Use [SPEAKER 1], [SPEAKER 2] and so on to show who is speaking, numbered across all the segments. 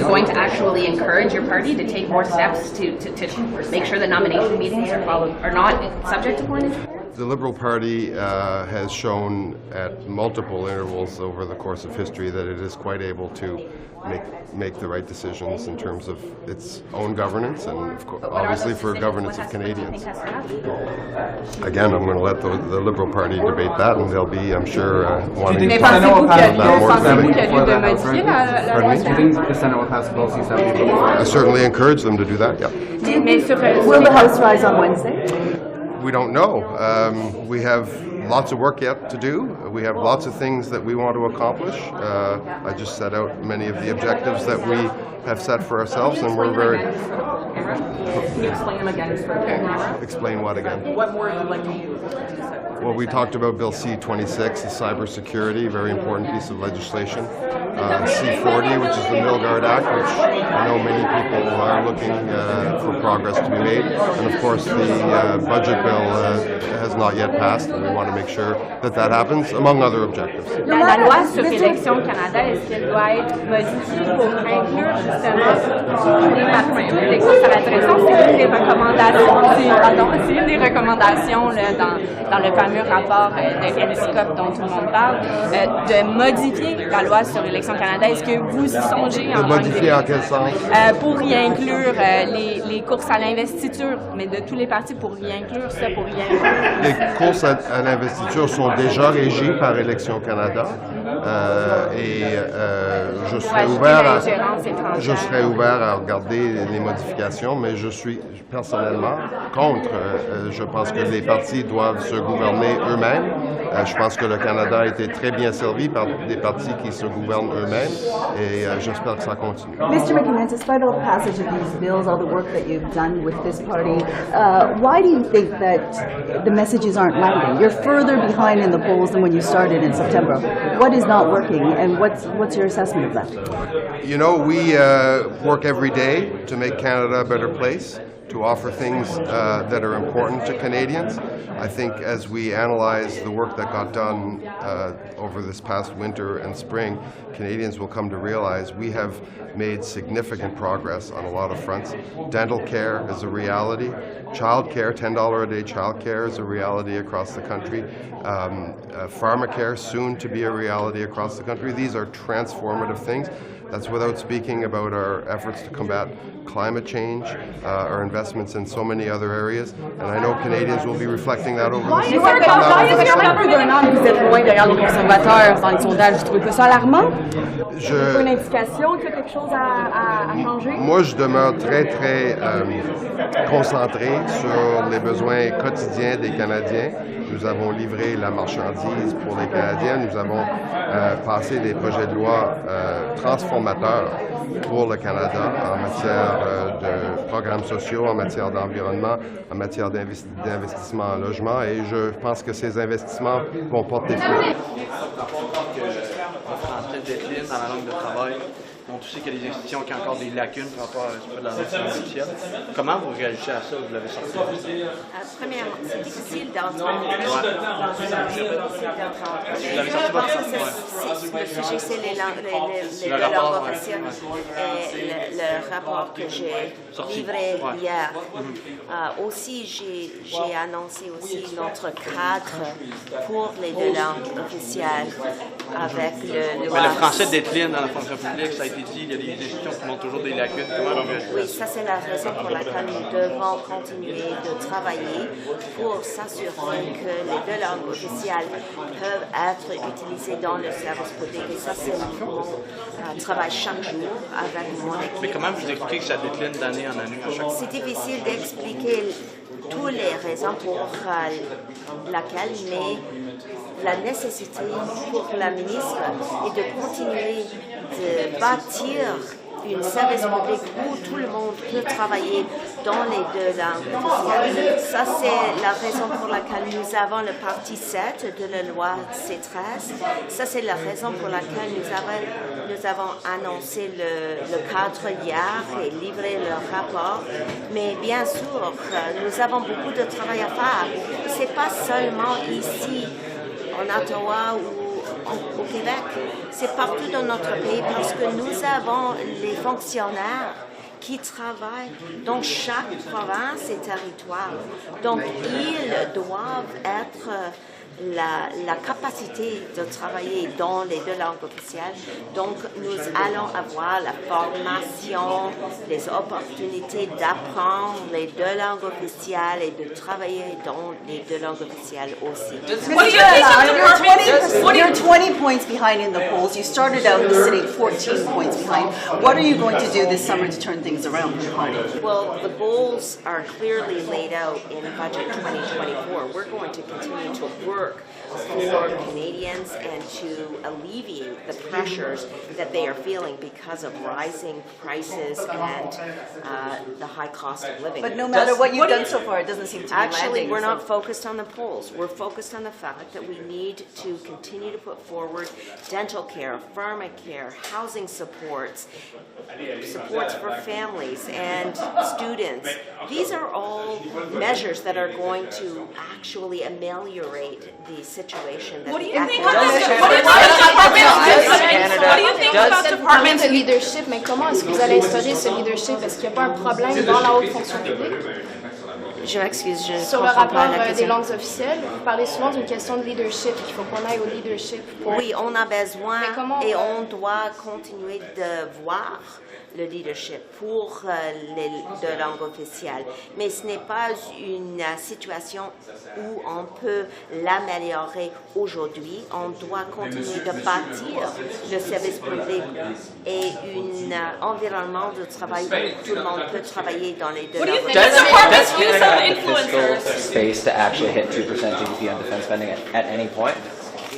[SPEAKER 1] going to actually encourage your party to take more steps to make sure the nomination meetings are not subject to foreign interference?
[SPEAKER 2] The Liberal Party has shown at multiple intervals over the course of history that it is quite able to make the right decisions in terms of its own governance and obviously for governance of Canadians. Again, I'm going to let the Liberal Party debate that, and they'll be, I'm sure, wanting to
[SPEAKER 3] pass
[SPEAKER 2] I certainly encourage them to do that, yeah.
[SPEAKER 3] Will the House rise on Wednesday?
[SPEAKER 2] We don't know. We have lots of work yet to do. We have lots of things that we want to accomplish. I just set out many of the objectives that we have set for ourselves, and we're very...
[SPEAKER 1] Can you explain them again?
[SPEAKER 2] Explain what again?
[SPEAKER 1] What more would you like to use?
[SPEAKER 2] Well, we talked about Bill C-26, the cybersecurity, very important piece of legislation. C-40, which is the Milgard Act, which I know many people are looking for progress to be made. And of course, the budget bill has not yet passed, and we want to make sure that that happens, among other objectives.
[SPEAKER 4] La loi sur Élections Canada, est-ce qu'elle doit être modifiée pour inclure justement les partis politiques? Ça l'intéressant, c'est une des recommandations là, dans le fameux rapport de Heliscope dont tout le monde parle, de modifier la loi sur Élections Canada. Est-ce que vous y songez en
[SPEAKER 2] modifier en quel sens?
[SPEAKER 4] Pour y inclure les courses à l'investiture, mais de tous les partis pour y inclure ça, pour y inclure...
[SPEAKER 2] Les courses à l'investiture sont déjà régies par Élections Canada et je serais ouvert à regarder les modifications, mais je suis personnellement contre. Je pense que les partis doivent se gouverner eux-mêmes. Je pense que le Canada a été très bien servi par des partis qui se gouvernent eux-mêmes et j'espère que ça continue.
[SPEAKER 3] Mr. McInnes, despite all the passage of these bills, all the work that you've done with this party, why do you think that the messages aren't landing? You're further behind in the polls than when you started in September. What is not working, and what's your assessment of that?
[SPEAKER 2] You know, we work every day to make Canada a better place, to offer things that are important to Canadians. I think as we analyze the work that got done over this past winter and spring, Canadians will come to realize we have made significant progress on a lot of fronts. Dental care is a reality. Child care, $10 a day child care is a reality across the country. Pharmacare, soon to be a reality across the country. These are transformative things. That's without speaking about our efforts to combat climate change, our investments in so many other areas, and I know Canadians will be reflecting that over the
[SPEAKER 4] Vous êtes un peu d'un an que vous êtes loin derrière les conservateurs dans les sondages. Vous trouvez pas ça alarmant? Pas une indication qu'il y a quelque chose à changer?
[SPEAKER 2] Moi, je demeure très concentré sur les besoins quotidiens des Canadiens. Nous avons livré la marchandise pour les Canadiens. Nous avons passé des projets de loi transformateurs pour le Canada en matière de programmes sociaux, en matière d'environnement, en matière d'investissement en logement. Et je pense que ces investissements vont porter fruit.
[SPEAKER 5] Français décline dans la langue de travail. On sait qu'il y a des institutions qui ont encore des lacunes par rapport à la langue officielle. Comment vous réagissez à ça? Vous l'avez sorti?
[SPEAKER 6] Premièrement, c'est difficile d'entendre. Vous l'avez sorti le sujet, c'est les deux langues officielles. Le rapport que j'ai livré hier. Aussi, j'ai annoncé aussi notre cadre pour les deux langues officielles avec le
[SPEAKER 5] français décline dans la fonction publique, ça a été dit, il y a des institutions qui montrent toujours des lacunes.
[SPEAKER 6] Oui, ça c'est la raison pour laquelle nous devons continuer de travailler pour s'assurer que les deux langues officielles peuvent être utilisées dans le service public. Et ça, c'est mon travail chaque jour avec mon équipe.
[SPEAKER 5] Mais comment vous expliquez que ça décline d'année en année à chaque fois?
[SPEAKER 6] C'est difficile d'expliquer toutes les raisons pour laquelle, mais la nécessité pour la ministre est de continuer de bâtir un service public où tout le monde peut travailler dans les deux langues officielles. Ça, c'est la raison pour laquelle nous avons le partie 7 de la loi C13. Ça, c'est la raison pour laquelle nous avons annoncé le cadre hier et livré le rapport. Mais bien sûr, nous avons beaucoup de travail à faire. Ce n'est pas seulement ici, en Ottawa ou au Québec, c'est partout dans notre pays parce que nous avons les fonctionnaires qui travaillent dans chaque province et territoire. Donc, ils doivent être la capacité de travailler dans les deux langues officielles. Donc, nous allons avoir la formation, les opportunités d'apprendre les deux langues officielles et de travailler dans les deux langues officielles aussi.
[SPEAKER 1] What do you think of the department?
[SPEAKER 3] You're 20 points behind in the polls. You started out sitting 14 points behind. What are you going to do this summer to turn things around for the party?
[SPEAKER 6] Well, the goals are clearly laid out in Budget 2024. We're going to continue to work for Canadians and to alleviate the pressures that they are feeling because of rising prices and the high cost of living.
[SPEAKER 3] But no matter what you've done so far, it doesn't seem to be
[SPEAKER 6] Actually,
[SPEAKER 3] landing.
[SPEAKER 6] we're
[SPEAKER 3] so-
[SPEAKER 6] not focused on the polls. We're focused on the fact that we need to continue to put forward dental care, pharmacare, housing supports for families and students. These are all measures that are going to actually ameliorate the situation that
[SPEAKER 1] What do
[SPEAKER 6] the
[SPEAKER 1] you think of
[SPEAKER 6] economic-
[SPEAKER 1] this? What do you think of the department? What do you think about
[SPEAKER 7] Vous parlez
[SPEAKER 1] departments?
[SPEAKER 7] de leadership, mais comment est-ce que vous allez instaurer ce leadership? Est-ce qu'il n'y a pas un problème dans la haute fonction publique?
[SPEAKER 6] Je m'excuse, je
[SPEAKER 7] Sur le
[SPEAKER 6] comprends pas
[SPEAKER 7] rapport
[SPEAKER 6] la
[SPEAKER 7] des
[SPEAKER 6] question.
[SPEAKER 7] langues officielles, vous parlez souvent d'une question de leadership, qu'il faut qu'on aille au leadership.
[SPEAKER 6] Oui, on a besoin
[SPEAKER 7] Mais comment-
[SPEAKER 6] et on doit continuer de voir le leadership pour les deux langues officielles. Mais ce n'est pas une situation où on peut l'améliorer aujourd'hui. On doit continuer de bâtir le service public et un environnement de travail où tout le monde peut travailler dans les deux
[SPEAKER 1] What do you
[SPEAKER 6] langues.
[SPEAKER 1] think of the department's
[SPEAKER 8] Does
[SPEAKER 1] use
[SPEAKER 8] Canada
[SPEAKER 1] of
[SPEAKER 8] have the fiscal
[SPEAKER 1] influencers?
[SPEAKER 8] space to actually hit 2% GDP on defense spending at any point?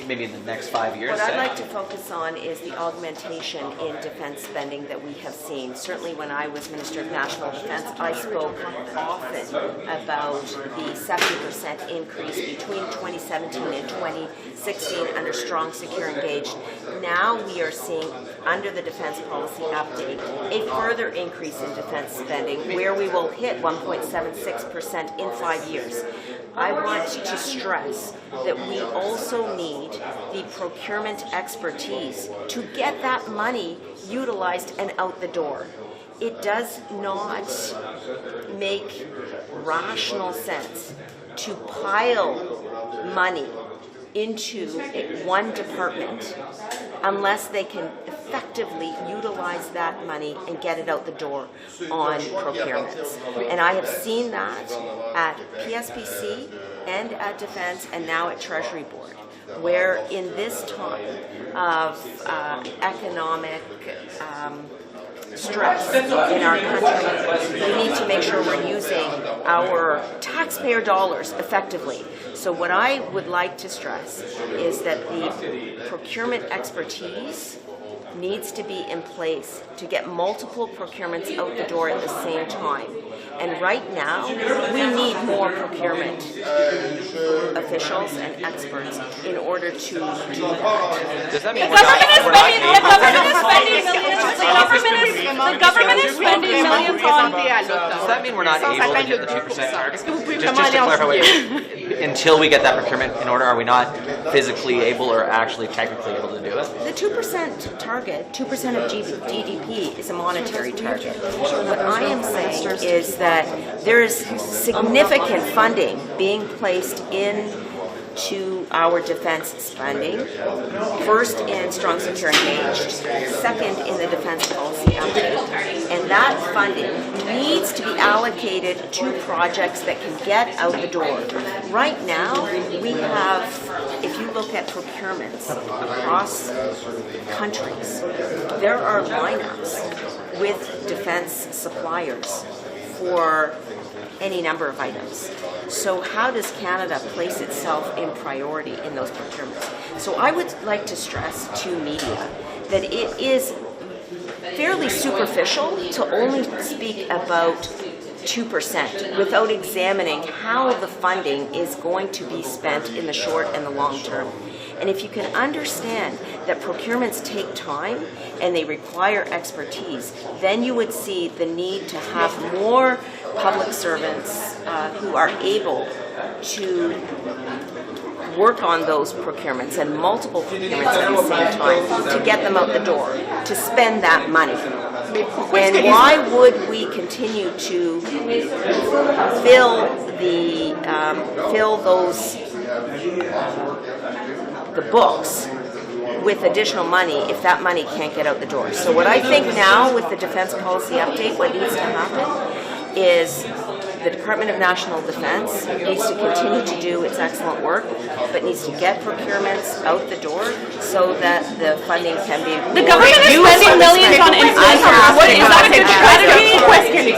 [SPEAKER 8] Maybe in the next 5 years?
[SPEAKER 6] What I'd
[SPEAKER 8] say?
[SPEAKER 6] like to focus on is the augmentation in defense spending that we have seen. Certainly when I was Minister of National Defense, I spoke often about the 70% increase between 2017 and 2016 under Strong, Secure, Engaged. Now we are seeing, under the Defense Policy Update, a further increase in defense spending where we will hit 1.76% in 5 years. I want to stress that we also need the procurement expertise to get that money utilized and out the door. It does not make rational sense to pile money into one department unless they can effectively utilize that money and get it out the door on procurements. And I have seen that at PSPC and at Defense and now at Treasury Board, where in this time of economic stress in our country, we need to make sure we're using our taxpayer dollars effectively. So what I would like to stress is that the procurement expertise needs to be in place to get multiple procurements out the door at the same time. And right now, we need more procurement officials and experts in order to do that.
[SPEAKER 8] Does that mean
[SPEAKER 1] The government is spending millions on.
[SPEAKER 8] Does that mean we're not able to hit the 2% target? Just to clarify, until we get that procurement in order, are we not physically able or actually technically able to do it?
[SPEAKER 6] The 2% target, 2% of GDP, is a monetary target. What I am saying is that there is significant funding being placed into our defense spending. First in Strong, Secure, Engaged. Second in the Defense Policy Update. And that funding needs to be allocated to projects that can get out the door. Right now, we have, if you look at procurements across countries, there are lineups with defense suppliers for any number of items. So how does Canada place itself in priority in those procurements? So I would like to stress to media that it is fairly superficial to only speak about 2% without examining how the funding is going to be spent in the short and the long term. And if you can understand that procurements take time and they require expertise, then you would see the need to have more public servants who are able to work on those procurements and multiple procurements at the same time to get them out the door, to spend that money. And why would we continue to fill the books with additional money if that money can't get out the door? So what I think now with the Defense Policy Update, what needs to happen is the Department of National Defense needs to continue to do its excellent work, but needs to get procurements out the door so that the funding can be...
[SPEAKER 4] The government is spending millions on infrastructure. What is that a good strategy?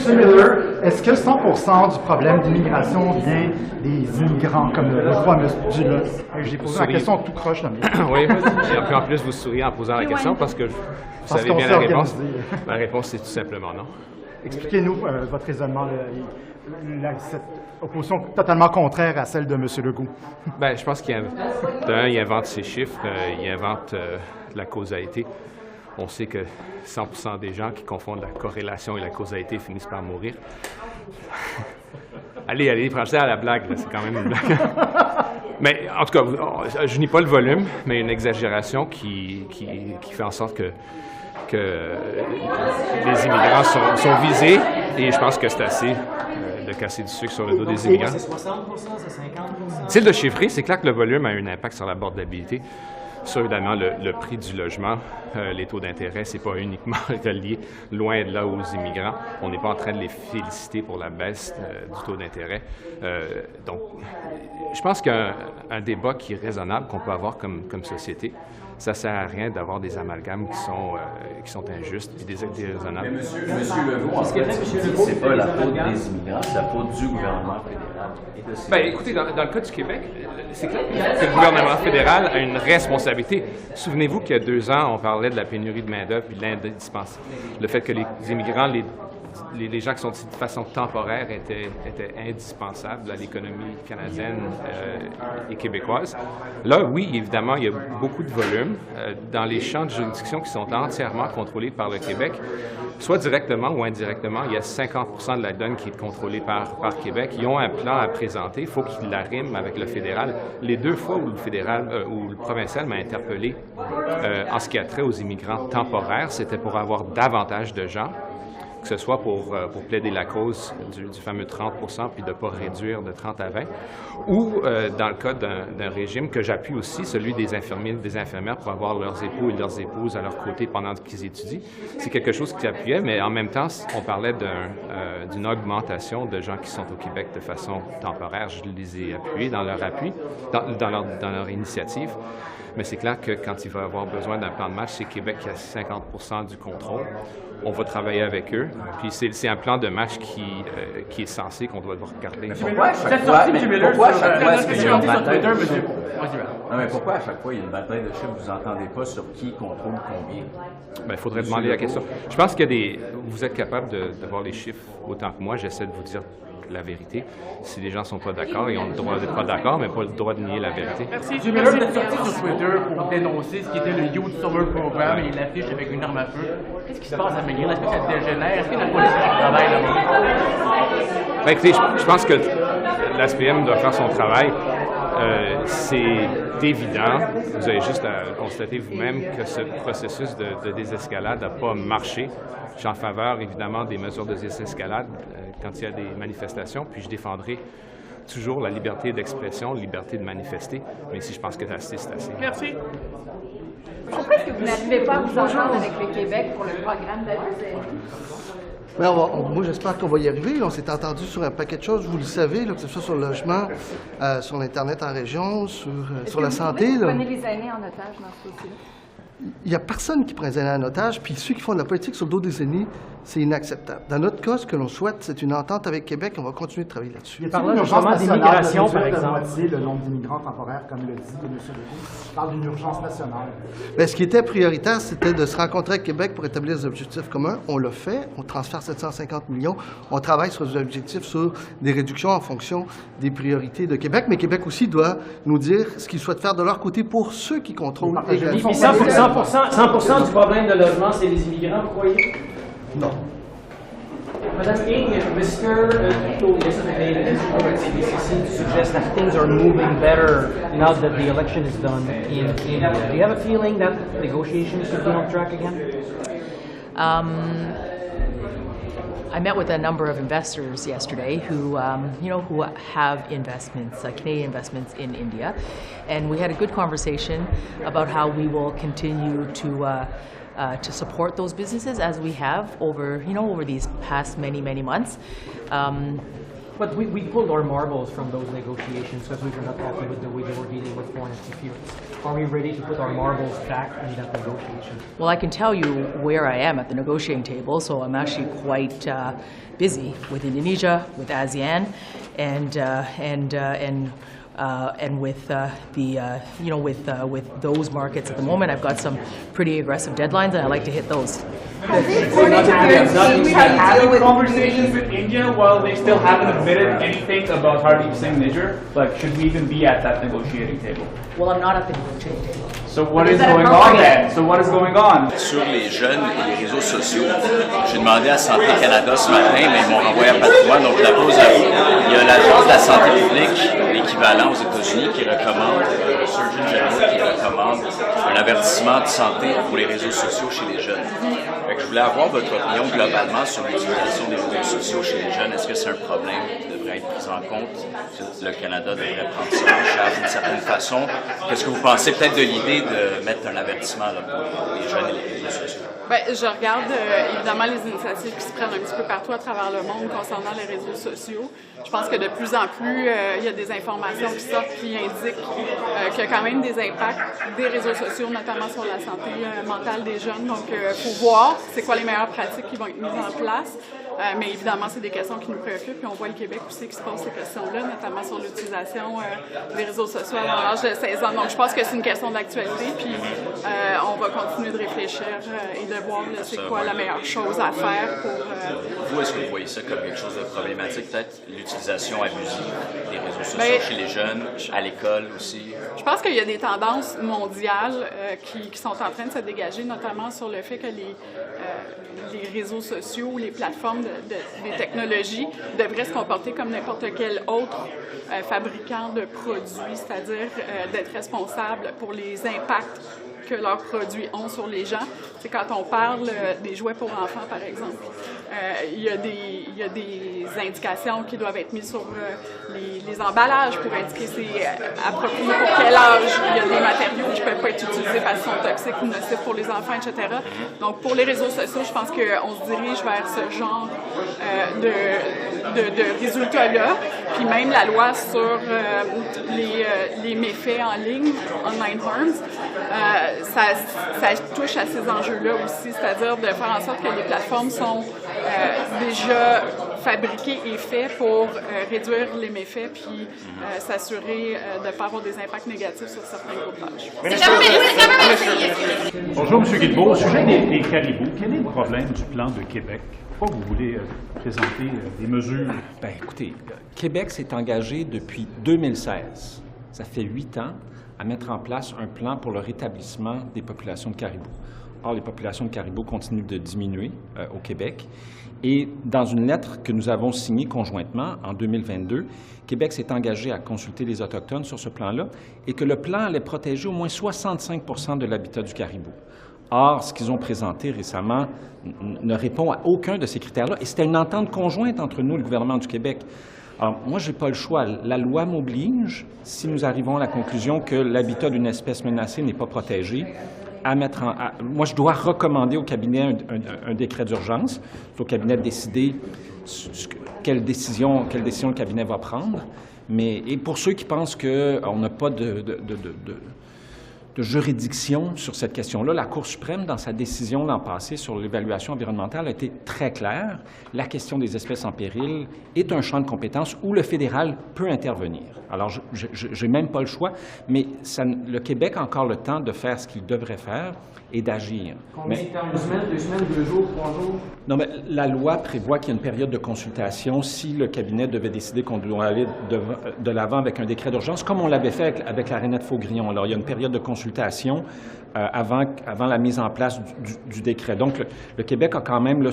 [SPEAKER 9] M. Miller, est-ce que 100% du problème d'immigration vient des immigrants, comme le croit M. Dulot? J'ai posé la question tout croche.
[SPEAKER 10] Oui, et en plus vous souriez en posant la question parce que vous savez bien la réponse. La réponse, c'est tout simplement non.
[SPEAKER 9] Expliquez-nous votre raisonnement, cette opposition totalement contraire à celle de M. Legault.
[SPEAKER 10] Bien, je pense qu'il invente ses chiffres, il invente la causalité. On sait que 100% des gens qui confondent la corrélation et la causalité finissent par mourir. Allez, pensez à la blague, c'est quand même une blague. Mais en tout cas, je nie pas le volume, mais une exagération qui fait en sorte que les immigrants sont visés, et je pense que c'est assez de casser du sucre sur le dos des immigrants.
[SPEAKER 11] C'est 60%, c'est 50%?
[SPEAKER 10] C'est de chiffrer, c'est clair que le volume a un impact sur l'abordabilité. Sur évidemment le prix du logement, les taux d'intérêt, c'est pas uniquement relié loin de là aux immigrants. On n'est pas en train de les féliciter pour la baisse du taux d'intérêt. Donc, je pense qu'un débat qui est raisonnable qu'on peut avoir comme société, ça ne sert à rien d'avoir des amalgames qui sont injustes et déraisonnables.
[SPEAKER 12] Mais Monsieur Legault, en fait, c'est pas la faute des immigrants, c'est la faute du gouvernement fédéral.
[SPEAKER 10] Bien, écoutez, dans le cas du Québec, c'est clair que le gouvernement fédéral a une responsabilité. Souvenez-vous qu'il y a 2 ans, on parlait de la pénurie de main-d'œuvre et de l'indispensable. Le fait que les immigrants, les gens qui sont ici de façon temporaire étaient indispensables à l'économie canadienne et québécoise. Là, oui, évidemment, il y a beaucoup de volume dans les champs de juridiction qui sont entièrement contrôlés par le Québec. Soit directement ou indirectement, il y a 50% de la donne qui est contrôlée par Québec. Ils ont un plan à présenter, il faut qu'il l'arrime avec le fédéral. Les 2 fois où le fédéral ou le provincial m'a interpellé en ce qui a trait aux immigrants temporaires, c'était pour avoir davantage de gens, que ce soit pour plaider la cause du fameux 30% puis de ne pas réduire de 30 à 20, ou dans le cas d'un régime que j'appuie aussi, celui des infirmiers et des infirmières pour avoir leurs époux et leurs épouses à leur côté pendant qu'ils étudient. C'est quelque chose qui appuyait, mais en même temps, on parlait d'une augmentation de gens qui sont au Québec de façon temporaire. Je les ai appuyés dans leur appui, dans leur initiative. Mais c'est clair que quand il va avoir besoin d'un plan de match, c'est Québec qui a 50% du contrôle. On va travailler avec eux. Puis c'est un plan de match qui est censé qu'on doit regarder.
[SPEAKER 12] Pourquoi à chaque fois est-ce qu'il y a une bataille de chiffres? Non, mais pourquoi à chaque fois il y a une bataille de chiffres? Vous n'entendez pas sur qui contrôle combien?
[SPEAKER 10] Bien, il faudrait demander la question. Je pense qu'il y a vous êtes capable de voir les chiffres autant que moi. J'essaie de vous dire la vérité. Si les gens ne sont pas d'accord, ils ont le droit d'être pas d'accord, mais pas le droit de nier la vérité.
[SPEAKER 11] Merci. J'ai Miller d'être sorti sur Twitter pour dénoncer ce qui était le Youth Summer Program et il affiche avec une arme à feu. Qu'est-ce qui se passe à McGill? Est-ce que ça dégénère? Est-ce que la police travaille là-bas?
[SPEAKER 10] Bien, écoutez, je pense que l'ASPM doit faire son travail. C'est évident, vous avez juste à constater vous-même que ce processus de désescalade n'a pas marché. Je suis en faveur, évidemment, des mesures de désescalade quand il y a des manifestations, puis je défendrai toujours la liberté d'expression, la liberté de manifester, mais si je pense que c'est assez.
[SPEAKER 11] Merci.
[SPEAKER 7] Pourquoi est-ce que vous n'arrivez pas à vous entendre avec le Québec pour le programme d'APC?
[SPEAKER 13] Bien, moi, j'espère qu'on va y arriver. On s'est entendu sur un paquet de choses, vous le savez, là, que ce soit sur le logement, sur l'Internet en région, sur la santé.
[SPEAKER 7] Vous prenez les aînés en otage dans ce dossier-là?
[SPEAKER 13] Il n'y a personne qui prend les aînés en otage, puis ceux qui font de la politique sur le dos des aînés, c'est inacceptable. Dans notre cas, ce que l'on souhaite, c'est une entente avec Québec, on va continuer de travailler là-dessus.
[SPEAKER 9] Il parle justement d'immigration, par exemple. Le nombre d'immigrants temporaires, comme le dit M. Legault. Il parle d'une urgence nationale.
[SPEAKER 13] Bien, ce qui était prioritaire, c'était de se rencontrer avec Québec pour établir des objectifs communs. On l'a fait, on transfère 750 millions. On travaille sur des objectifs, sur des réductions en fonction des priorités de Québec. Mais Québec aussi doit nous dire ce qu'ils souhaitent faire de leur côté pour ceux qui contrôlent également.
[SPEAKER 11] 100% du problème de logement, c'est les immigrants, vous croyez?
[SPEAKER 13] Non.
[SPEAKER 14] Madame Ng, Mr. Tito yesterday in his report at CBC seemed to suggest that things are moving better now that the election is done in India. Do you have a feeling that negotiations could be on track again?
[SPEAKER 15] I met with a number of investors yesterday who have investments, Canadian investments in India, and we had a good conversation about how we will continue to support those businesses as we have over these past many months.
[SPEAKER 14] But we pulled our marbles from those negotiations because we were not happy with the way they were dealing with foreign interference. Are we ready to put our marbles back in that negotiation?
[SPEAKER 15] Well, I can tell you where I am at the negotiating table, so I'm actually quite busy with Indonesia, with ASEAN, and with with those markets at the moment. I've got some pretty aggressive deadlines, and I like to hit those.
[SPEAKER 16] Having conversations with India while they still haven't admitted anything about Hardeep Singh Nijjar? Like, should we even be at that negotiating table?
[SPEAKER 15] Well, I'm not at the negotiating table.
[SPEAKER 16] So what is going on then? So what is going on?
[SPEAKER 12] Sur les jeunes et les réseaux sociaux, j'ai demandé à Santé Canada ce matin, mais ils m'ont renvoyé à Patrimoine, donc je la pose à vous. Il y a l'Agence de la santé publique, l'équivalent aux États-Unis, qui recommande, le Surgeon General qui recommande un avertissement de santé pour les réseaux sociaux chez les jeunes. Fait que je voulais avoir votre opinion globalement sur l'utilisation des réseaux sociaux chez les jeunes. Est-ce que c'est un problème qui devrait être pris en compte? Le Canada devrait prendre ça en charge d'une certaine façon. Qu'est-ce que vous pensez peut-être de l'idée de mettre un avertissement là, pour les jeunes et les réseaux sociaux?
[SPEAKER 17] Bien, je regarde évidemment les initiatives qui se prennent un petit peu partout à travers le monde concernant les réseaux sociaux. Je pense que de plus en plus, il y a des informations qui sortent qui indiquent qu'il y a quand même des impacts des réseaux sociaux, notamment sur la santé mentale des jeunes. Donc, il faut voir c'est quoi les meilleures pratiques qui vont être mises en place. Mais évidemment, c'est des questions qui nous préoccupent. Puis on voit le Québec aussi qui se pose ces questions-là, notamment sur l'utilisation des réseaux sociaux à l'âge de 16 ans. Donc, je pense que c'est une question d'actualité. Puis on va continuer de réfléchir et de voir c'est quoi la meilleure chose à faire pour...
[SPEAKER 12] Vous, est-ce que vous voyez ça comme quelque chose de problématique, peut-être l'utilisation abusive des réseaux sociaux chez les jeunes, à l'école aussi?
[SPEAKER 17] Je pense qu'il y a des tendances mondiales qui sont en train de se dégager, notamment sur le fait que les réseaux sociaux ou les plateformes des technologies devraient se comporter comme n'importe quel autre fabricant de produits, c'est-à-dire d'être responsable pour les impacts que leurs produits ont sur les gens. C'est quand on parle des jouets pour enfants, par exemple, il y a des indications qui doivent être mises sur les emballages pour indiquer c'est approprié pour quel âge. Il y a des matériaux qui ne peuvent pas être utilisés parce qu'ils sont toxiques ou nocifs pour les enfants, etc. Donc, pour les réseaux sociaux, je pense qu'on se dirige vers ce genre de résultats-là. Puis même la loi sur les méfaits en ligne, online harms, ça touche à ces enjeux-là aussi, c'est-à-dire de faire en sorte que les plateformes sont déjà fabriquées et faites pour réduire les méfaits puis s'assurer de ne pas avoir des impacts négatifs sur certains groupes d'âge.
[SPEAKER 18] Bonjour, M. Guilbeault. Au sujet des caribous, quel est le problème du plan de Québec? Pourquoi vous voulez présenter des mesures?
[SPEAKER 19] Bien, écoutez, Québec s'est engagé depuis 2016, ça fait 8 ans, à mettre en place un plan pour le rétablissement des populations de caribous. Or, les populations de caribous continuent de diminuer au Québec. Et dans une lettre que nous avons signée conjointement en 2022, Québec s'est engagé à consulter les Autochtones sur ce plan-là et que le plan allait protéger au moins 65 % de l'habitat du caribou. Or, ce qu'ils ont présenté récemment ne répond à aucun de ces critères-là. Et c'était une entente conjointe entre nous et le gouvernement du Québec. Alors, moi, je n'ai pas le choix. La loi m'oblige, si nous arrivons à la conclusion que l'habitat d'une espèce menacée n'est pas protégé, moi, je dois recommander au cabinet un décret d'urgence. C'est au cabinet de décider quelle décision le cabinet va prendre. Et pour ceux qui pensent qu'on n'a pas de juridiction sur cette question-là, la Cour suprême, dans sa décision l'an passé sur l'évaluation environnementale, a été très claire. La question des espèces en péril est un champ de compétences où le fédéral peut intervenir. Alors, je n'ai même pas le choix, mais le Québec a encore le temps de faire ce qu'il devrait faire et d'agir.
[SPEAKER 14] Combien de temps? 1 semaine, 2 semaines, 2 jours, 3 jours?
[SPEAKER 19] Non, mais la loi prévoit qu'il y a une période de consultation si le cabinet devait décider qu'on doit aller de l'avant avec un décret d'urgence, comme on l'avait fait avec la Rainette Faugrillon. Alors, il y a une période de consultation consultation avant la mise en place du décret. Donc, le Québec a quand même là,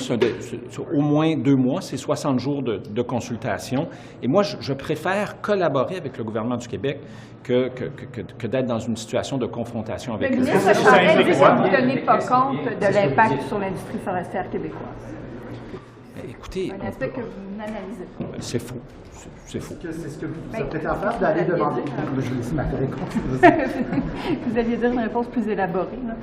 [SPEAKER 19] au moins 2 mois, c'est 60 jours de consultation. Et moi, je préfère collaborer avec le gouvernement du Québec que d'être dans une situation de confrontation avec
[SPEAKER 7] Le
[SPEAKER 19] eux.
[SPEAKER 7] ministre Charest dit que vous ne tenez pas compte de l'impact sur l'industrie forestière québécoise.
[SPEAKER 19] Écoutez,
[SPEAKER 7] Un aspect que vous n'analysez pas.
[SPEAKER 19] c'est faux. C'est faux.
[SPEAKER 9] C'est ce que vous vous apprêtez à faire, d'aller demander. Je vais laisser ma réponse.
[SPEAKER 7] Vous alliez dire une réponse plus élaborée. Là.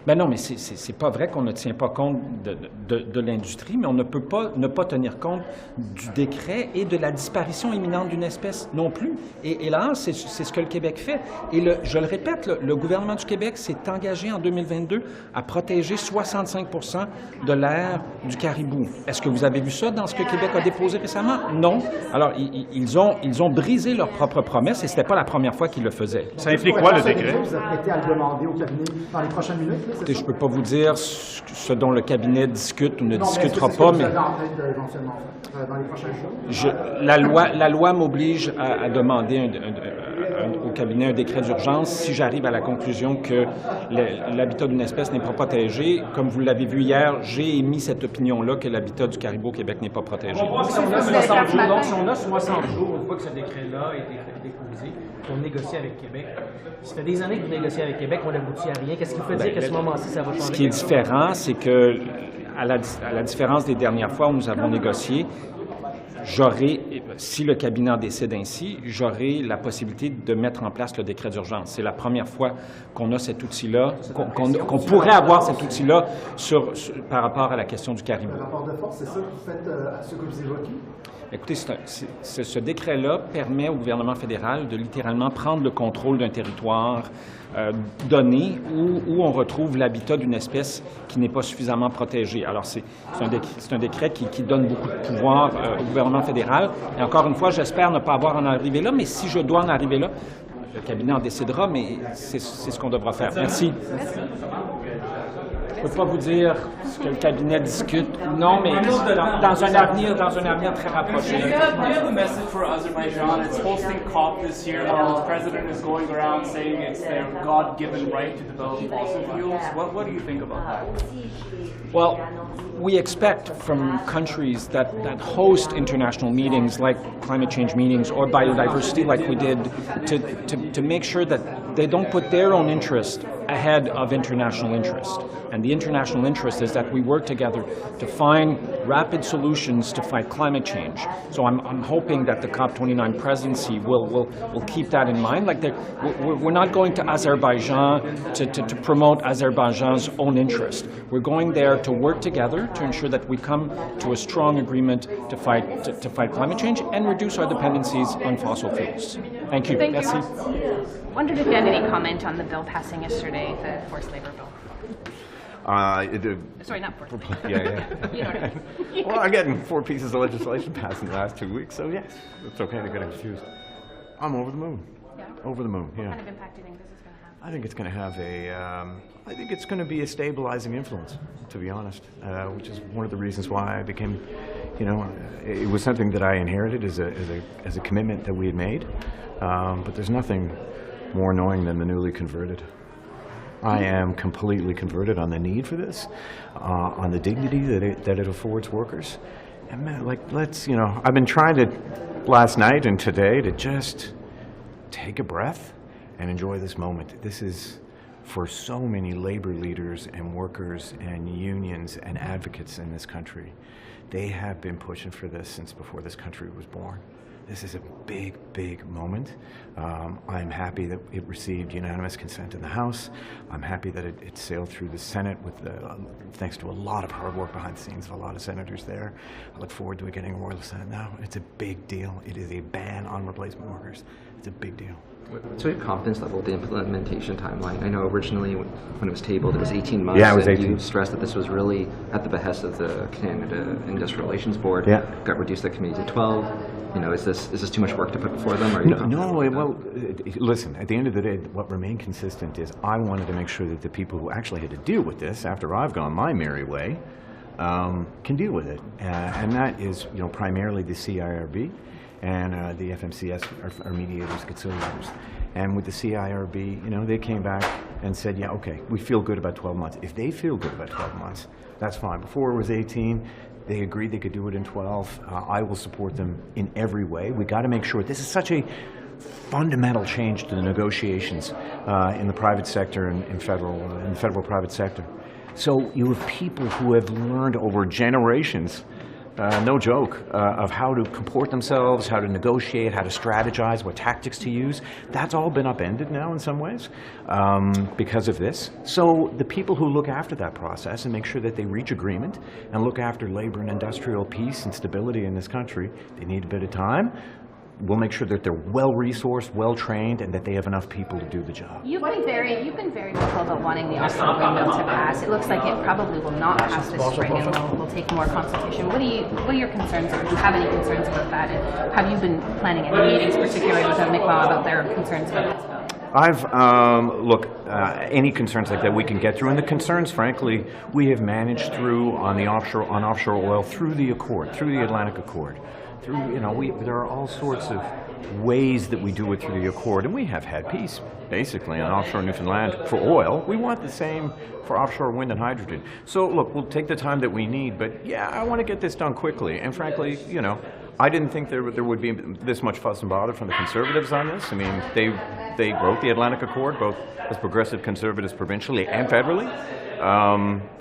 [SPEAKER 19] Ben non, mais c'est pas vrai qu'on ne tient pas compte de l'industrie, mais on ne peut pas ne pas tenir compte du décret et de la disparition imminente d'une espèce non plus. Et là, c'est ce que le Québec fait. Et je le répète, le gouvernement du Québec s'est engagé en 2022 à protéger 65 % de l'aire du caribou. Est-ce que vous avez vu ça dans ce que Québec a déposé récemment? Non. Alors, ils ont brisé leurs propres promesses et c'était pas la première fois qu'ils le faisaient.
[SPEAKER 18] Ça implique quoi, le décret?
[SPEAKER 9] Vous êtes prêté à le demander au cabinet dans les prochaines minutes?
[SPEAKER 19] Écoutez, je ne peux pas vous dire ce dont le cabinet discute ou ne discutera pas, mais
[SPEAKER 9] éventuellement dans les prochains jours?
[SPEAKER 19] La loi m'oblige à demander au cabinet un décret d'urgence si j'arrive à la conclusion que l'habitat d'une espèce n'est pas protégé. Comme vous l'avez vu hier, j'ai émis cette opinion-là que l'habitat du caribou au Québec n'est pas protégé.
[SPEAKER 14] Si on a 60 jours, donc si on a 60 jours, une fois que ce décret-là a été déposé, pour négocier avec Québec, ça fait des années que vous négociez avec Québec, on n'aboutit à rien. Qu'est-ce qui peut dire qu'à ce moment-ci, ça va changer?
[SPEAKER 19] Ce qui est différent, c'est que, à la différence des dernières fois où nous avons négocié, si le cabinet en décide ainsi, j'aurai la possibilité de mettre en place le décret d'urgence. C'est la première fois qu'on a cet outil-là, qu'on pourrait avoir cet outil-là par rapport à la question du caribou.
[SPEAKER 9] Le rapport de force, c'est ça que vous faites à ce que vous évoquez?
[SPEAKER 19] Écoutez, ce décret-là permet au gouvernement fédéral de littéralement prendre le contrôle d'un territoire donné où on retrouve l'habitat d'une espèce qui n'est pas suffisamment protégée. Alors, c'est un décret qui donne beaucoup de pouvoir au gouvernement fédéral. Et encore une fois, j'espère ne pas avoir à en arriver là, mais si je dois en arriver là, le cabinet en décidera, mais c'est ce qu'on devra faire. Merci. Je ne peux pas vous dire ce que le cabinet discute. Non, mais dans un avenir très rapproché.
[SPEAKER 16] Do you have a message for Azerbaijan? It's hosting COP this year. The president is going around saying it's their God-given right to develop fossil fuels. What do you think about that?
[SPEAKER 19] Well, we expect from countries that host international meetings like climate change meetings or biodiversity like we did to make sure that they don't put their own interest ahead of international interest. And the international interest is that we work together to find rapid solutions to fight climate change. So I'm hoping that the COP29 presidency will keep that in mind. Like we're not going to Azerbaijan to promote Azerbaijan's own interest. We're going there to work together to ensure that we come to a strong agreement to fight climate change and reduce our dependencies on fossil fuels. Thank you.
[SPEAKER 1] Thank you.
[SPEAKER 19] Merci.
[SPEAKER 1] Wondered if you had any comment on the bill passing yesterday, the forced labor bill. Sorry, not forced labor.
[SPEAKER 20] Yeah.
[SPEAKER 1] You know what I mean.
[SPEAKER 20] Well, I'm getting 4 pieces of legislation passed in the last 2 weeks, so yes, it's okay to get confused. I'm over the moon.
[SPEAKER 1] Yeah.
[SPEAKER 20] Over the moon, yeah.
[SPEAKER 1] What kind of impact do you think this is going to have?
[SPEAKER 20] I think it's going to have I think it's going to be a stabilizing influence, to be honest, which is one of the reasons why I became, it was something that I inherited as a commitment that we had made, but there's nothing more annoying than the newly converted. I am completely converted on the need for this, on the dignity that it affords workers. And man, I've been trying to, last night and today, to just take a breath and enjoy this moment. This is, for so many labor leaders and workers and unions and advocates in this country, they have been pushing for this since before this country was born. This is a big, big moment. I'm happy that it received unanimous consent in the House. I'm happy that it sailed through the Senate thanks to a lot of hard work behind the scenes of a lot of senators there. I look forward to it getting a royal Senate now. It's a big deal. It is a ban on replacement workers. It's a big deal.
[SPEAKER 8] What's your confidence level with the implementation timeline? I know originally when it was tabled, it was 18 months.
[SPEAKER 20] Yeah, it was 18.
[SPEAKER 8] And you stressed that this was really at the behest of the Canada Industrial Relations Board.
[SPEAKER 20] Yeah.
[SPEAKER 8] Got reduced that committee to 12. Is this too much work to put before them? Or
[SPEAKER 20] Listen, at the end of the day, what remained consistent is I wanted to make sure that the people who actually had to deal with this after I've gone my merry way can deal with it. And that is, primarily the CIRB and the FMCS, our mediators, conciliators. And with the CIRB, you know, they came back and said, yeah, okay, we feel good about 12 months. If they feel good about 12 months, that's fine. Before it was 18, they agreed they could do it in 12. I will support them in every way. We got to make sure, this is such a fundamental change to the negotiations in the private sector and in the federal private sector. So you have people who have learned over generations, no joke, of how to comport themselves, how to negotiate, how to strategize, what tactics to use. That's all been upended now in some ways because of this. So the people who look after that process and make sure that they reach agreement and look after labor and industrial peace and stability in this country, they need a bit of time. We'll make sure that they're well-resourced, well-trained, and that they have enough people to do the job.
[SPEAKER 1] You've been very vocal about wanting the offshore window to pass. It looks like it probably will not pass this spring and will take more consultation. What are your concerns, or do you have any concerns about that? And have you been planning any meetings, particularly with Mi'kmaq, about their concerns about this bill?
[SPEAKER 20] Any concerns like that we can get through, and the concerns, frankly, we have managed through on offshore oil through the Accord, through the Atlantic Accord. There are all sorts of ways that we do it through the Accord, and we have had peace, basically, on offshore Newfoundland for oil. We want the same for offshore wind and hydrogen. So, look, we'll take the time that we need, but yeah, I want to get this done quickly. And frankly, I didn't think there would be this much fuss and bother from the Conservatives on this. I mean, they wrote the Atlantic Accord, both as progressive Conservatives provincially and federally.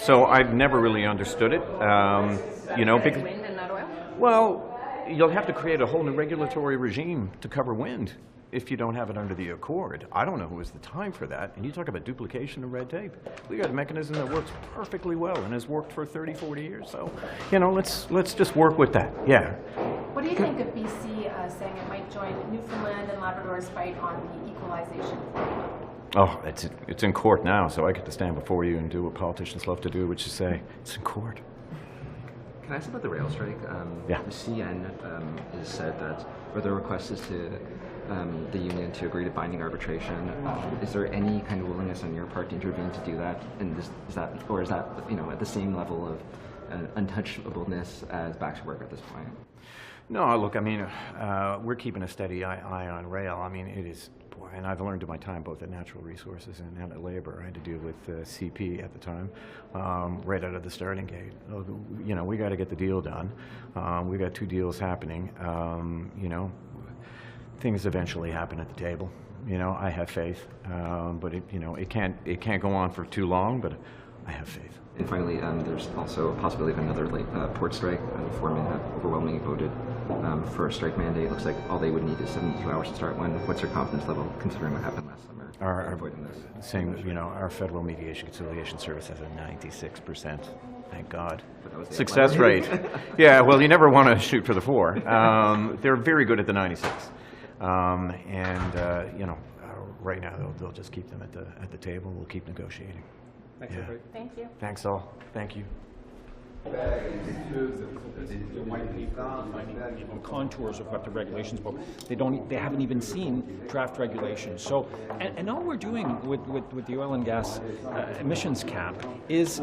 [SPEAKER 20] So I've never really understood it. Because,
[SPEAKER 1] wind and not oil?
[SPEAKER 20] Well, you'll have to create a whole new regulatory regime to cover wind if you don't have it under the Accord. I don't know who has the time for that. And you talk about duplication of red tape. We got a mechanism that works perfectly well and has worked for 30, 40 years. So, let's just work with that. Yeah.
[SPEAKER 7] What do you think of BC saying it might join Newfoundland and Labrador's fight on the equalization formula?
[SPEAKER 20] Oh, it's in court now, so I get to stand before you and do what politicians love to do, which is say, it's in court.
[SPEAKER 21] Can I ask about the rail strike?
[SPEAKER 20] Yeah.
[SPEAKER 21] The CN has said that, or the request is to the union to agree to binding arbitration. Is there any kind of willingness on your part to intervene to do that? And is that at the same level of untouchableness as back to work at this point?
[SPEAKER 20] No, look, I mean, we're keeping a steady eye on rail. I mean, it is, and I've learned in my time both at Natural Resources and at Labor. I had to deal with CP at the time, right out of the starting gate. We got to get the deal done. We got 2 deals happening. Things eventually happen at the table. I have faith, but it can't go on for too long. But I have faith.
[SPEAKER 21] And finally, there's also a possibility of another port strike. The foremen have overwhelmingly voted for a strike mandate. It looks like all they would need is 72 hours to start one. What's your confidence level, considering what happened last summer?
[SPEAKER 20] Our federal mediation conciliation service has a 96%. Thank God.
[SPEAKER 21] Success
[SPEAKER 20] rate. Yeah, well, you never want to shoot for the 4. They're very good at the 96. Right now they'll just keep them at the table. We'll keep negotiating.
[SPEAKER 1] Thank you.
[SPEAKER 20] Thanks all. Thank you.
[SPEAKER 14] Contours of what the regulations, but they haven't even seen draft regulations. So, and all we're doing with the oil and gas emissions cap is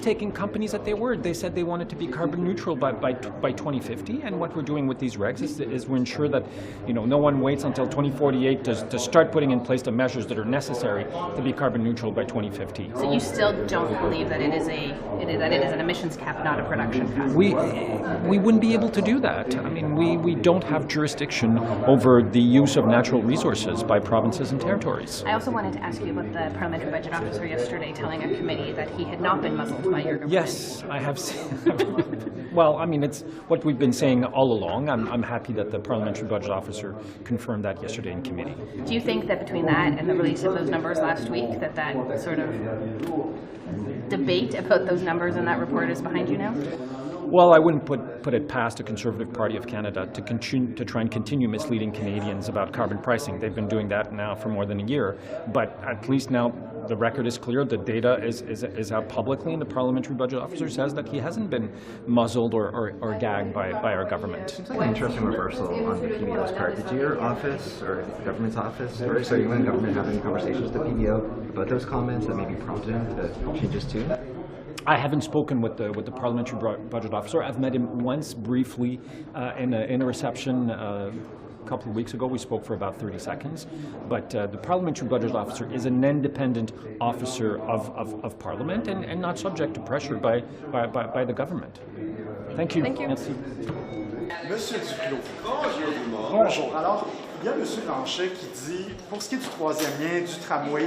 [SPEAKER 14] taking companies at their word. They said they wanted to be carbon neutral by 2050, and what we're doing with these regs is we ensure that no one waits until 2048 to start putting in place the measures that are necessary to be carbon neutral by 2050.
[SPEAKER 1] So you still don't believe that it is an emissions cap, not a production cap?
[SPEAKER 14] We wouldn't be able to do that. I mean, we don't have jurisdiction over the use of natural resources by provinces and territories.
[SPEAKER 1] I also wanted to ask you about the parliamentary budget officer yesterday telling a committee that he had not been muzzled by your government.
[SPEAKER 14] Yes, I have seen. Well, I mean, it's what we've been saying all along. I'm happy that the parliamentary budget officer confirmed that yesterday in committee.
[SPEAKER 1] Do you think that between that and the release of those numbers last week, that sort of debate about those numbers and that report is behind you now?
[SPEAKER 14] Well, I wouldn't put it past the Conservative Party of Canada to try and continue misleading Canadians about carbon pricing. They've been doing that now for more than a year, but at least now the record is clear. The data is out publicly, and the parliamentary budget officer says that he hasn't been muzzled or gagged by our government.
[SPEAKER 21] Seems like an interesting reversal on the PBO's part. Did your office or the government's office, or sorry, you and the government having conversations with the PBO about those comments that maybe prompted him to change his tune?
[SPEAKER 14] I haven't spoken with the parliamentary budget officer. I've met him once briefly in a reception
[SPEAKER 19] couple of weeks ago, we spoke for about 30 seconds. But the Parliamentary Budget Officer is an independent officer of Parliament and not subject to pressure by the government. Thank you.
[SPEAKER 17] Thank you.
[SPEAKER 19] Merci.
[SPEAKER 9] Monsieur Duclos. Bonjour. Alors, il y a M. Blanchet qui dit, pour ce qui est du troisième lien, du tramway,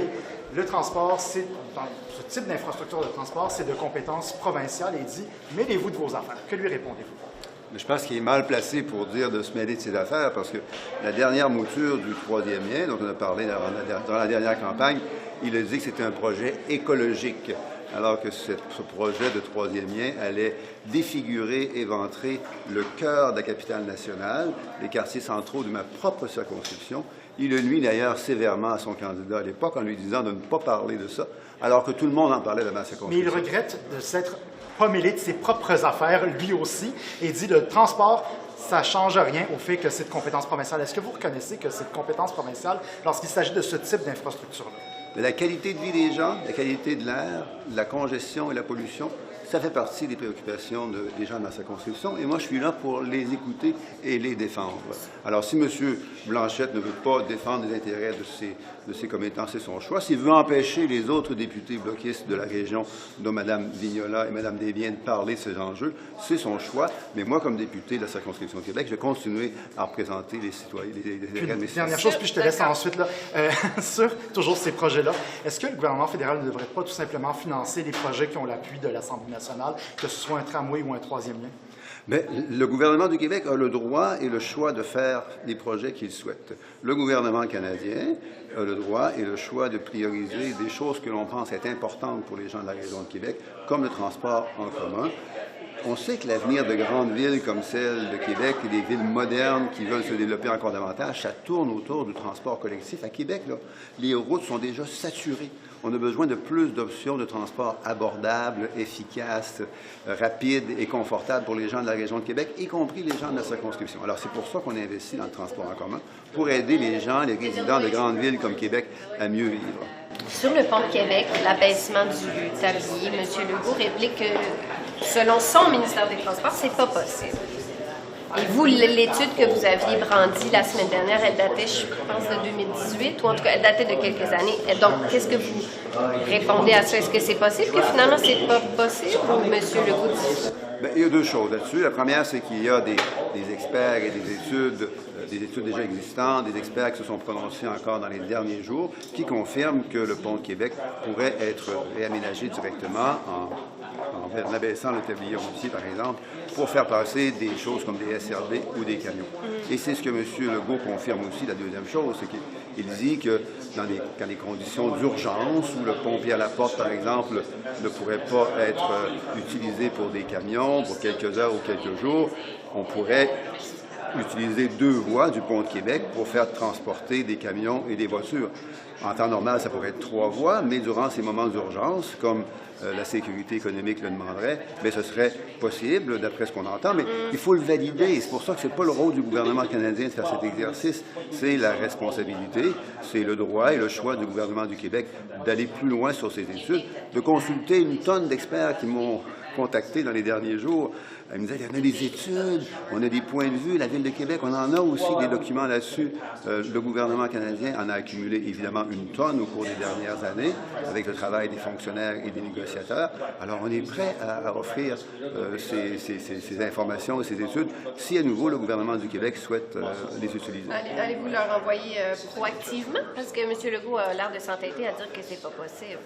[SPEAKER 9] le transport, c'est, dans ce type d'infrastructure de transport, c'est de compétence provinciale et il dit, mêlez-vous de vos affaires. Que lui répondez-vous?
[SPEAKER 2] Je pense qu'il est mal placé pour dire de se mêler de ses affaires parce que la dernière mouture du troisième lien, dont on a parlé dans la dernière campagne, il a dit que c'était un projet écologique, alors que ce projet de troisième lien allait défigurer, éventrer le cœur de la capitale nationale, les quartiers centraux de ma propre circonscription. Il a nuit d'ailleurs sévèrement à son candidat à l'époque en lui disant de ne pas parler de ça, alors que tout le monde en parlait dans ma circonscription.
[SPEAKER 9] Mais il regrette de s'être pas mêlé de ses propres affaires, lui aussi, et dit le transport, ça ne change rien au fait que c'est de compétence provinciale. Est-ce que vous reconnaissez que c'est de compétence provinciale lorsqu'il s'agit de ce type d'infrastructure-là?
[SPEAKER 2] La qualité de vie des gens, la qualité de l'air, la congestion et la pollution, ça fait partie des préoccupations des gens de ma circonscription et moi, je suis là pour les écouter et les défendre. Alors, si M. Blanchette ne veut pas défendre les intérêts de ses commettants, c'est son choix. S'il veut empêcher les autres députés bloquistes de la région, dont Mme Vignola et Mme Desbiens, de parler de ces enjeux, c'est son choix. Mais moi, comme député de la circonscription de Québec, je vais continuer à représenter les citoyens, les intérêts de mes citoyens.
[SPEAKER 9] Dernière chose, puis je te laisse ensuite, là, sur toujours ces projets-là. Est-ce que le gouvernement fédéral ne devrait pas tout simplement financer les projets qui ont l'appui de l'Assemblée nationale, que ce soit un tramway ou un troisième lien?
[SPEAKER 2] Mais le gouvernement du Québec a le droit et le choix de faire les projets qu'il souhaite. Le gouvernement canadien a le droit et le choix de prioriser des choses que l'on pense être importantes pour les gens de la région de Québec, comme le transport en commun. On sait que l'avenir de grandes villes comme celle de Québec et des villes modernes qui veulent se développer encore davantage, ça tourne autour du transport collectif. À Québec, là, les routes sont déjà saturées. On a besoin de plus d'options de transport abordables, efficaces, rapides et confortables pour les gens de la région de Québec, y compris les gens de la circonscription. Alors, c'est pour ça qu'on investit dans le transport en commun, pour aider les gens, les résidents de grandes villes comme Québec à mieux vivre.
[SPEAKER 22] Sur le pont de Québec, l'abaissement du tablier, M. Legault réplique que, selon son ministère des Transports, c'est pas possible. Et vous, l'étude que vous aviez brandie la semaine dernière, elle datait, je pense, de 2018, ou en tout cas, elle datait de quelques années. Et donc, qu'est-ce que vous répondez à ça? Est-ce que c'est possible que finalement, c'est pas possible, ou M. Legault dit?
[SPEAKER 2] Bien, il y a deux choses là-dessus. La première, c'est qu'il y a des experts et des études déjà existantes, des experts qui se sont prononcés encore dans les derniers jours, qui confirment que le pont de Québec pourrait être réaménagé directement en abaissant le tablier routier, par exemple, pour faire passer des choses comme des SRV ou des camions. Et c'est ce que M. Legault confirme aussi. La deuxième chose, c'est qu'il dit que dans les conditions d'urgence, où le pont Pierre-Laporte, par exemple, ne pourrait pas être utilisé pour des camions, pour quelques heures ou quelques jours, on pourrait utiliser 2 voies du pont de Québec pour faire transporter des camions et des voitures. En temps normal, ça pourrait être 3 voies, mais durant ces moments d'urgence, comme la sécurité économique le demanderait, bien, ce serait possible, d'après ce qu'on entend, mais il faut le valider. C'est pour ça que ce n'est pas le rôle du gouvernement canadien de faire cet exercice, c'est la responsabilité, c'est le droit et le choix du gouvernement du Québec d'aller plus loin sur ces études, de consulter une tonne d'experts qui m'ont contacté dans les derniers jours. Ils me disaient, il y en a des études, on a des points de vue, la Ville de Québec, on en a aussi des documents là-dessus. Le gouvernement canadien en a accumulé évidemment une tonne au cours des dernières années, avec le travail des fonctionnaires et des négociateurs. Alors, on est prêt à offrir ces informations et ces études si, à nouveau, le gouvernement du Québec souhaite les utiliser.
[SPEAKER 22] Allez-vous leur envoyer proactivement? Parce que M. Legault a l'air de s'entêter à dire que c'est pas possible.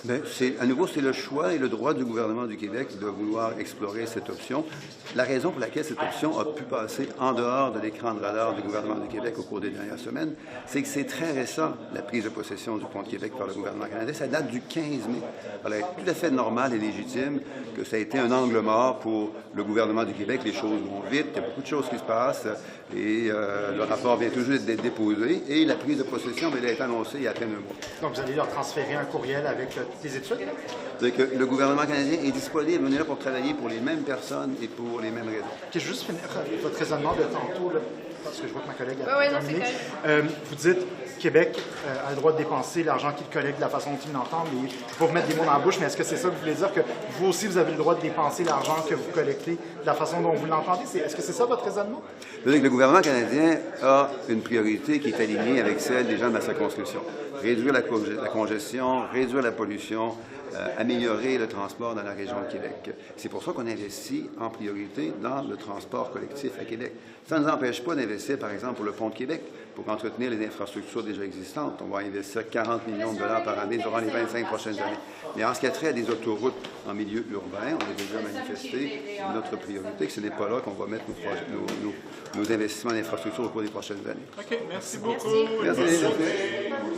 [SPEAKER 2] Bien, à nouveau, c'est le choix et le droit du gouvernement du Québec de vouloir explorer cette option. La raison pour laquelle cette option a pu passer en dehors de l'écran de radar du gouvernement du Québec au cours des dernières semaines, c'est que c'est très récent, la prise de possession du pont de Québec par le gouvernement canadien. Ça date du 15 mai. Alors, il est tout à fait normal et légitime que ça a été un angle mort pour le gouvernement du Québec. Les choses vont vite, il y a beaucoup de choses qui se passent et le rapport vient tout juste d'être déposé et la prise de possession, elle a été annoncée il y a à peine 1 mois.
[SPEAKER 9] Donc, vous allez leur transférer un courriel avec toutes les études?
[SPEAKER 2] C'est-à-dire que le gouvernement canadien est disponible, on est là pour travailler pour les mêmes personnes et pour les mêmes raisons.
[SPEAKER 9] OK, juste finir votre raisonnement de tantôt. Là. parce que je vois que ma collègue a terminé. Vous dites Québec a le droit de dépenser l'argent qu'il collecte de la façon dont il l'entend, mais je ne vais pas vous mettre des mots dans la bouche, mais est-ce que c'est ça que vous voulez dire, que vous aussi, vous avez le droit de dépenser l'argent que vous collectez de la façon dont vous l'entendez? Est-ce que c'est ça votre raisonnement?
[SPEAKER 2] Le gouvernement canadien a une priorité qui est alignée avec celle des gens de la circonscription. Réduire la congestion, réduire la pollution, améliorer le transport dans la région de Québec. C'est pour ça qu'on investit en priorité dans le transport collectif à Québec. Ça ne nous empêche pas d'investir, par exemple, pour le pont de Québec, pour entretenir les infrastructures déjà existantes. On va investir 40 millions de dollars par année durant les 25 prochaines années. Mais en ce qui a trait à des autoroutes en milieu urbain, on a déjà manifesté notre priorité, que ce n'est pas là qu'on va mettre nos investissements en infrastructures au cours des prochaines années.
[SPEAKER 9] OK, merci beaucoup.
[SPEAKER 2] Merci.